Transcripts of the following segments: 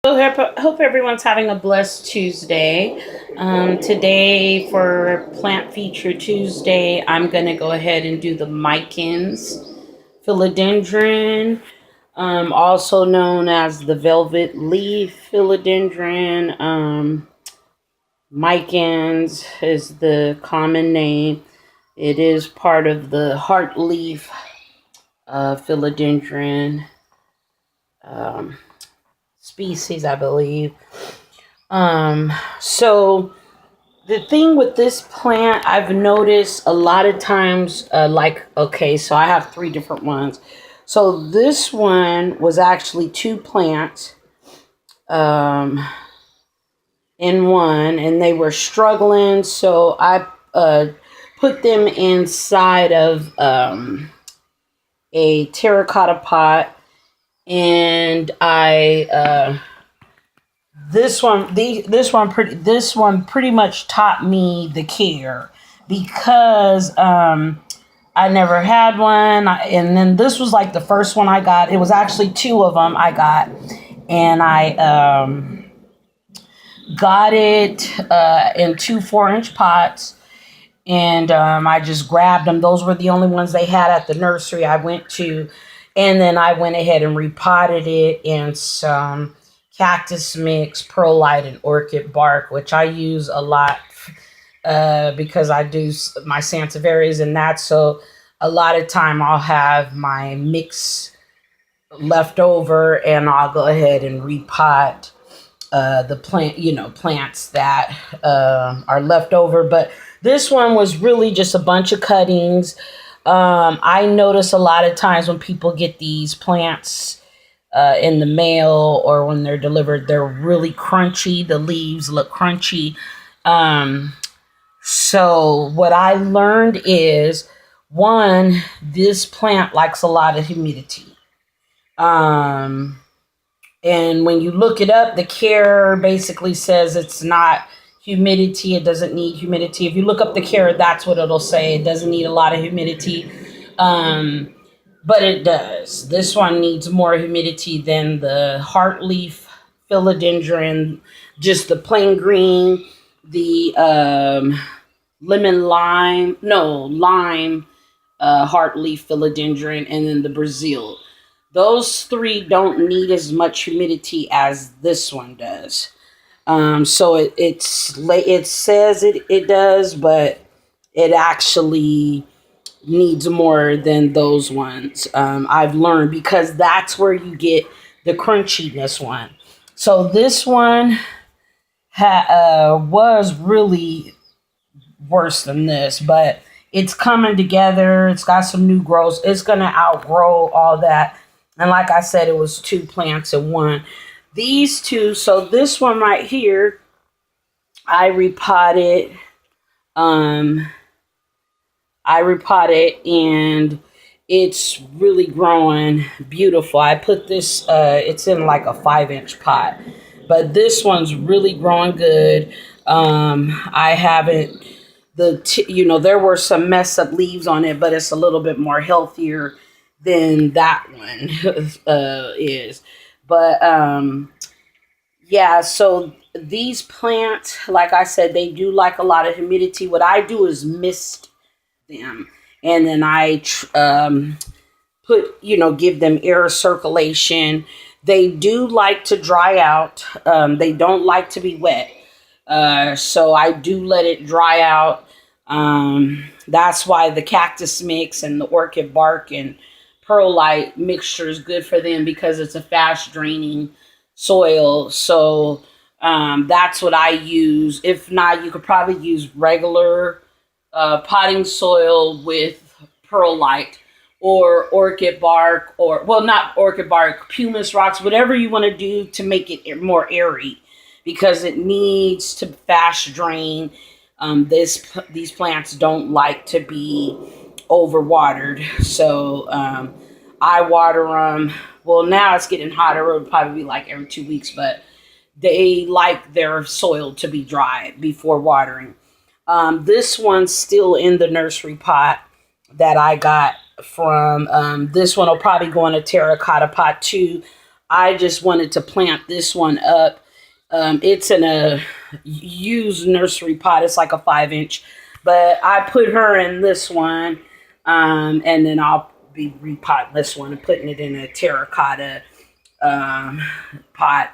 Hope everyone's having a blessed Tuesday. Today, for Plant Feature Tuesday, I'm going to go ahead and do the Micans, Philodendron, also known as the velvet leaf philodendron. Micans is the common name. It is part of the heart leaf philodendron um, species, I believe. So the thing with this plant, I've noticed a lot of times, so I have three different ones. So this one was actually two plants in one, and they were struggling. So I put them inside of a terracotta pot, and this one pretty much taught me the care because I never had one, and then this was like the first one I got. It was actually two of them I got, and I got it in two 4-inch pots, and I just grabbed them. Those were the only ones they had at the nursery I went to, and then I went ahead and repotted it in some cactus mix, perlite, and orchid bark, which I use a lot because I do my Sansevieras and that. So a lot of time I'll have my mix left over, and I'll go ahead and repot the plants that are left over. But this one was really just a bunch of cuttings. I notice a lot of times when people get these plants in the mail or when they're delivered, they're really crunchy. The leaves look crunchy. So what I learned is, one, this plant likes a lot of humidity. And when you look it up, the care basically says it's not humidity. It doesn't need humidity. If you look up the care, that's what it'll say. It doesn't need a lot of humidity. But it does. This one needs more humidity than the heartleaf philodendron, just the plain green, the lime heartleaf philodendron, and then the Brazil. Those three don't need as much humidity as this one does. So it says it does, but it actually needs more than those ones. I've learned, because that's where you get the crunchiness one. So this one was really worse than this, but it's coming together. It's got some new growth. It's going to outgrow all that. And like I said, it was two plants in one. These two, so this one right here, I repotted. And it's really growing beautiful. I put this, it's in like a 5-inch pot, but this one's really growing good. I haven't, there were some mess up leaves on it, but it's a little bit more healthier than that one is. But yeah, so these plants, like I said, they do like a lot of humidity. What I do is mist them, and then I give them air circulation. They do like to dry out. They don't like to be wet. So I do let it dry out. That's why the cactus mix and the orchid bark and perlite mixture is good for them, because it's a fast draining soil. So that's what I use. If not, you could probably use regular potting soil with perlite or orchid bark, or, well, not orchid bark, pumice rocks, whatever you want to do to make it more airy, because it needs to fast drain. These plants don't like to be overwatered. So I water them. Well, now it's getting hotter. It'll probably be like every 2 weeks, but they like their soil to be dry before watering. This one's still in the nursery pot that I got from, this one will probably go in a terracotta pot too. I just wanted to plant this one up. It's in a used nursery pot. It's like a 5 inch, but I put her in this one, and then I'll be repotting this one and putting it in a terracotta um, pot.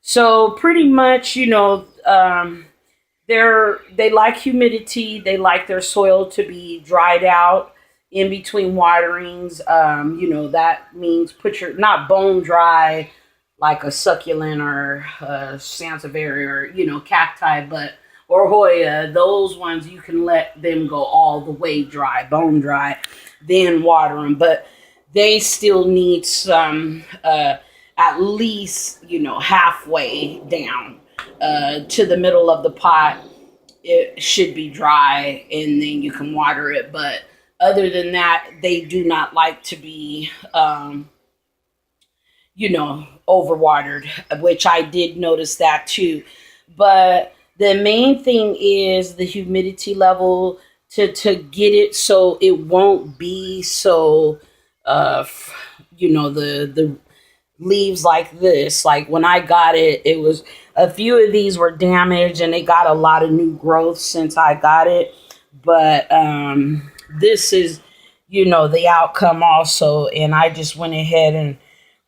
So pretty much, they like humidity. They like their soil to be dried out in between waterings. That means put your not bone dry like a succulent or sansevieria or cacti, but or Hoya. Those ones you can let them go all the way dry, bone dry, then water them. But they still need some at least halfway down to the middle of the pot. It should be dry, and then you can water it. But other than that, they do not like to be overwatered, which I did notice that too. But the main thing is the humidity level to get it so it won't be so the leaves like this. Like when I got it, it was a few of these were damaged, and it got a lot of new growth since I got it. But this is the outcome also, and I just went ahead and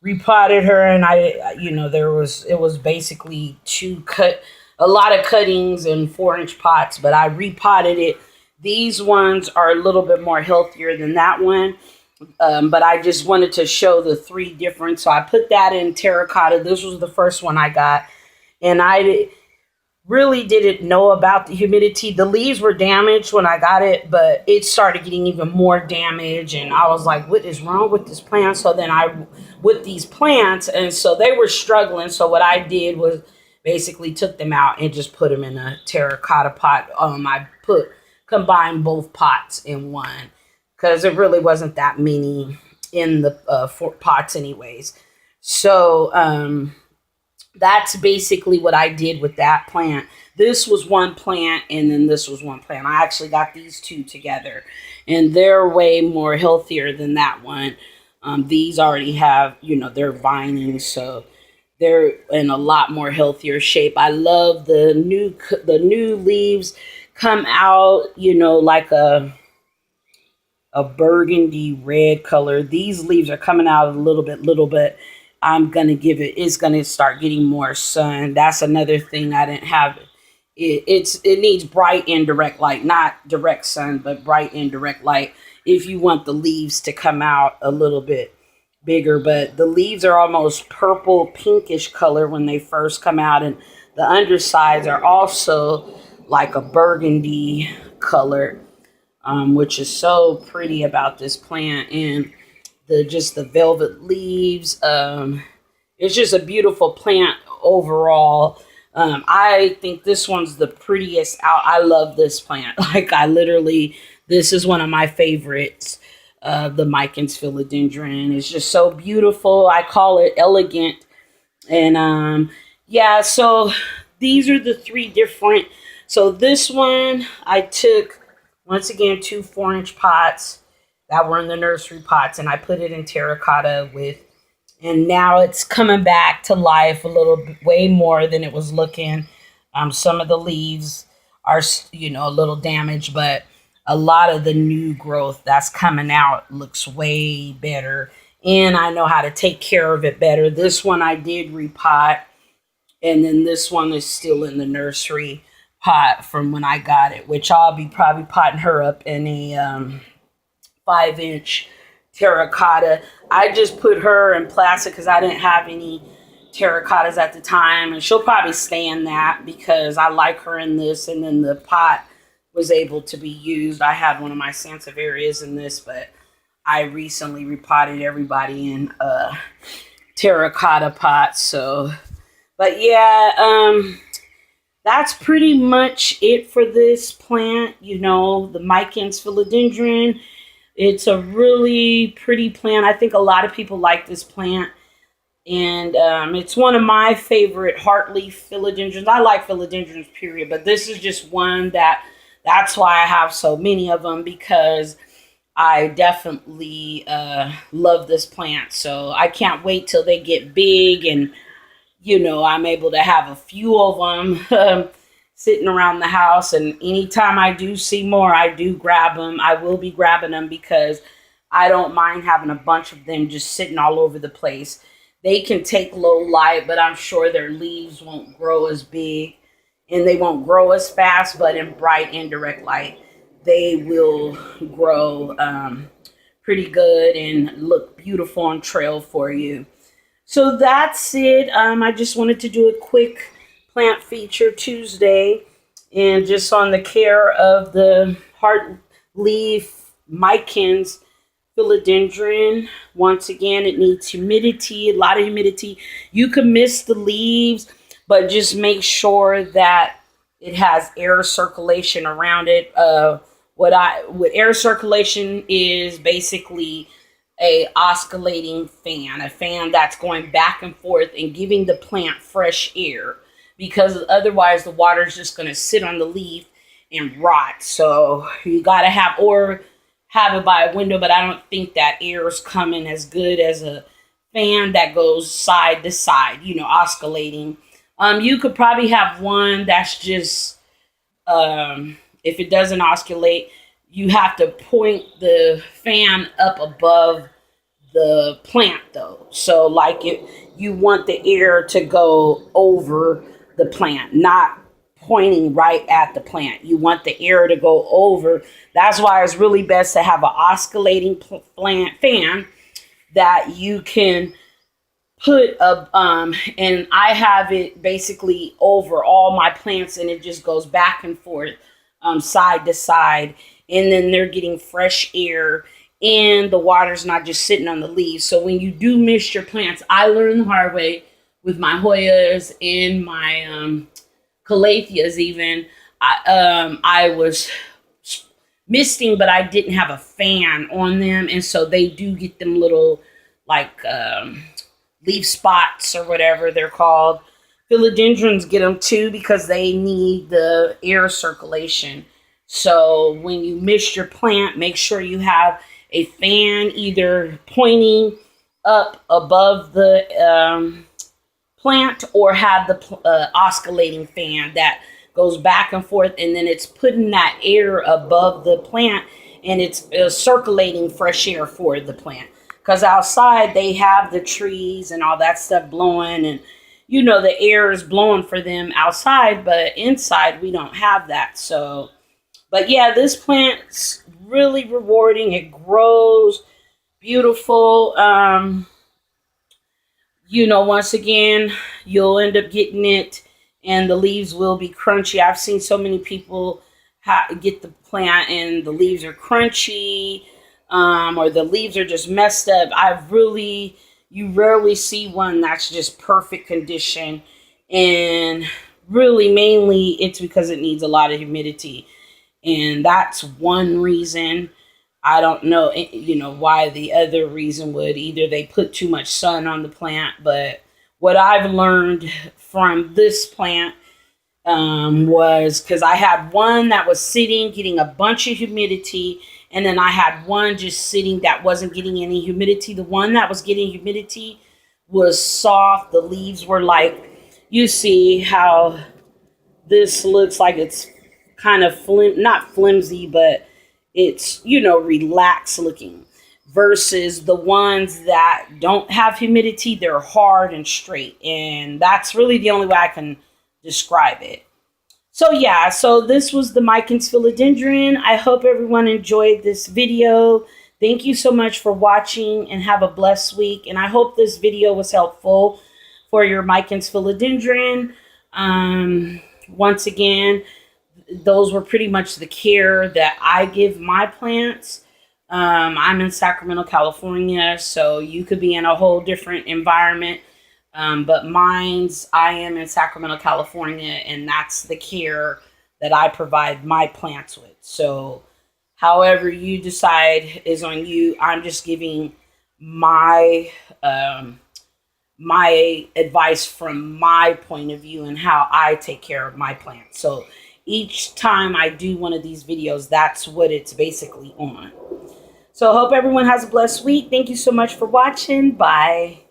repotted her, and it was basically a lot of cuttings in 4-inch pots, but I repotted it. These ones are a little bit more healthier than that one. But I just wanted to show the 3 different. So I put that in terracotta. This was the first one I got. And I really didn't know about the humidity. The leaves were damaged when I got it, but it started getting even more damage. And I was like, what is wrong with this plant? So then with these plants, and so they were struggling. So what I did was basically took them out and just put them in a terracotta pot. I combined both pots in one, because it really wasn't that many in the 4 pots anyways. So that's basically what I did with that plant. This was one plant, and then this was one plant. I actually got these 2 together, and they're way more healthier than that one. These already have, they're vining, so they're in a lot more healthier shape. I love the new leaves come out, like a burgundy red color. These leaves are coming out a little bit. I'm going to it's going to start getting more sun. That's another thing I didn't have. It needs bright indirect light, not direct sun, but bright indirect light if you want the leaves to come out a little bit bigger. But the leaves are almost purple pinkish color when they first come out, and the undersides are also like a burgundy color. Which is so pretty about this plant, and the velvet leaves. It's just a beautiful plant overall. I think this one's the prettiest out. I love this plant. Like this is one of my favorites. The Micans Philodendron is just so beautiful. I call it elegant, and so these are the 3 different. So this one I took. Once again, 2 4-inch pots that were in the nursery pots, and I put it in terracotta and now it's coming back to life a little bit, way more than it was looking. Some of the leaves are, a little damaged, but a lot of the new growth that's coming out looks way better, and I know how to take care of it better. This one I did repot, and then this one is still in the nursery pot from when I got it, which I'll be probably potting her up in a 5-inch terracotta. I just put her in plastic because I didn't have any terracottas at the time, and she'll probably stay in that because I like her in this. And then the pot was able to be used. I had one of my sansevierias in this, but I recently repotted everybody in terracotta pots. So, but yeah, that's pretty much it for this plant. The Micans Philodendron. It's a really pretty plant. I think a lot of people like this plant. And it's one of my favorite heartleaf philodendrons. I like philodendrons, period. But this is just one that's why I have so many of them, because I definitely love this plant. So I can't wait till they get big and, I'm able to have a few of them sitting around the house. And anytime I do see more, I do grab them. I will be grabbing them because I don't mind having a bunch of them just sitting all over the place. They can take low light, but I'm sure their leaves won't grow as big and they won't grow as fast, but in bright indirect light, they will grow pretty good and look beautiful on trail for you. So that's it. I just wanted to do a quick plant feature Tuesday and just on the care of the heart leaf Micans Philodendron. Once again, it needs humidity, a lot of humidity. You can miss the leaves, but just make sure that it has air circulation around it. What air circulation is basically a oscillating fan, a fan that's going back and forth and giving the plant fresh air, because otherwise the water is just going to sit on the leaf and rot. So you got to have it by a window, but I don't think that air is coming as good as a fan that goes side to side, oscillating. You could probably have one that's just, if it doesn't oscillate, you have to point the fan up above the plant though. So like you want the air to go over the plant, not pointing right at the plant. You want the air to go over. That's why it's really best to have an oscillating plant fan that you can put a and I have it basically over all my plants, and it just goes back and forth side to side, and then they're getting fresh air and the water's not just sitting on the leaves. So when you do miss your plants, I learned the hard way with my Hoyas and my Calatheas even. I was misting, but I didn't have a fan on them, and so they do get them little like leaf spots or whatever they're called. Philodendrons get them too because they need the air circulation. So when you miss your plant, make sure you have a fan either pointing up above the plant, or have the oscillating fan that goes back and forth, and then it's putting that air above the plant, and it's circulating fresh air for the plant. Because outside they have the trees and all that stuff blowing, and the air is blowing for them outside, but inside we don't have that. So, but yeah, this plant's really rewarding. It grows beautiful. Once again, you'll end up getting it and the leaves will be crunchy. I've seen so many people get the plant and the leaves are crunchy, or the leaves are just messed up. You rarely see one that's just perfect condition. And really, mainly, it's because it needs a lot of humidity. And that's one reason. I don't know, why the other reason would. Either they put too much sun on the plant, but what I've learned from this plant was, because I had one that was sitting, getting a bunch of humidity, and then I had one just sitting that wasn't getting any humidity. The one that was getting humidity was soft. The leaves were like, you see how this looks like it's kind of not flimsy, but it's, relaxed looking, versus the ones that don't have humidity. They're hard and straight, and that's really the only way I can describe it. So yeah, so this was the Micans Philodendron. I hope everyone enjoyed this video. Thank you so much for watching, and have a blessed week. And I hope this video was helpful for your Micans Philodendron. Once again, those were pretty much the care that I give my plants. I'm in Sacramento, California, so you could be in a whole different environment. But I am in Sacramento, California, and that's the care that I provide my plants with. So however you decide is on you. I'm just giving my my advice from my point of view and how I take care of my plants. So each time I do one of these videos, that's what it's basically on. So I hope everyone has a blessed week. Thank you so much for watching. Bye.